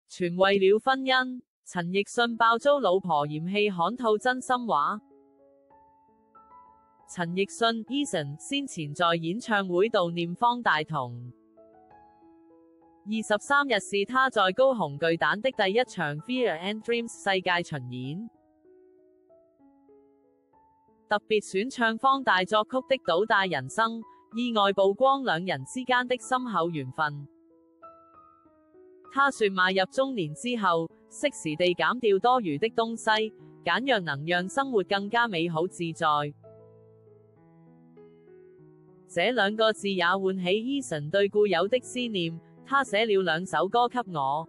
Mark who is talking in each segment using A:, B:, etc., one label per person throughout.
A: 全為了婚姻，陳奕迅爆遭老婆嫌棄刊吐真心話。陳奕迅 Eason 先前在演唱會悼念方大同。23日是他在高雄巨蛋的第一場 Fear and Dreams 世界巡演，特別選唱方大作曲的《倒帶人生》，意外曝光兩人之間的深厚緣分。他說邁入中年之後，適時地減掉多餘的東西，簡約能讓生活更加美好自在。這兩個字也喚起 Eason 對故友的思念，他寫了兩首歌給我。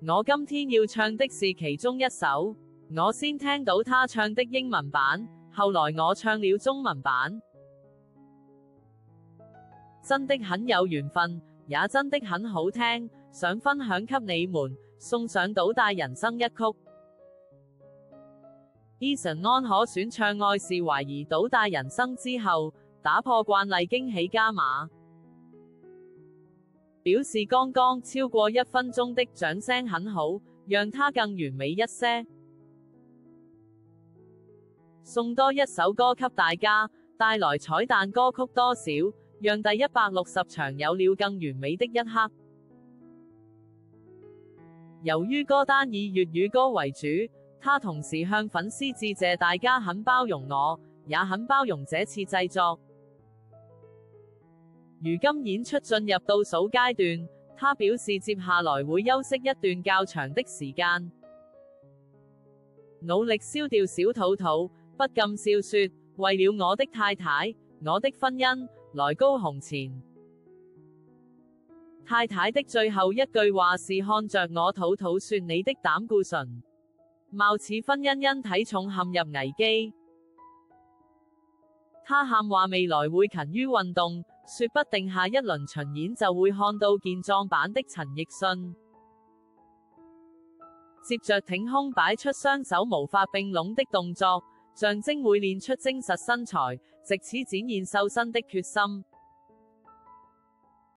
A: 我今天要唱的是其中一首，我先聽到他唱的英文版，後來我唱了中文版。真的很有緣分，也真的很好聽，想分享給你們，送上《倒帶人生》一曲。Eason 安可選唱愛是懷疑倒帶人生之後，打破慣例驚喜加碼，表示剛剛超過1分鐘的掌聲很好，讓他更完美一些。送多一首歌給大家，帶來彩蛋歌曲多少，讓第160場有了更完美的一刻。由於歌單以粵語歌為主，他同時向粉絲致謝大家很包容我，也很包容這次製作。如今演出進入倒數階段，他表示接下來會休息一段較長的時間，努力消掉小肚肚，不禁笑說，為了我的太太，我的婚姻，來高雄前。太太的最後一句話是看着我肚肚說，你的膽固醇貌似婚姻因體重陷入危機。他喊話未來會勤於運動，說不定下一輪巡演就會看到健壯版的陳奕迅。接着挺胸擺出雙手無法併攏的動作，象徵會練出精實身材，藉此展現瘦身的決心。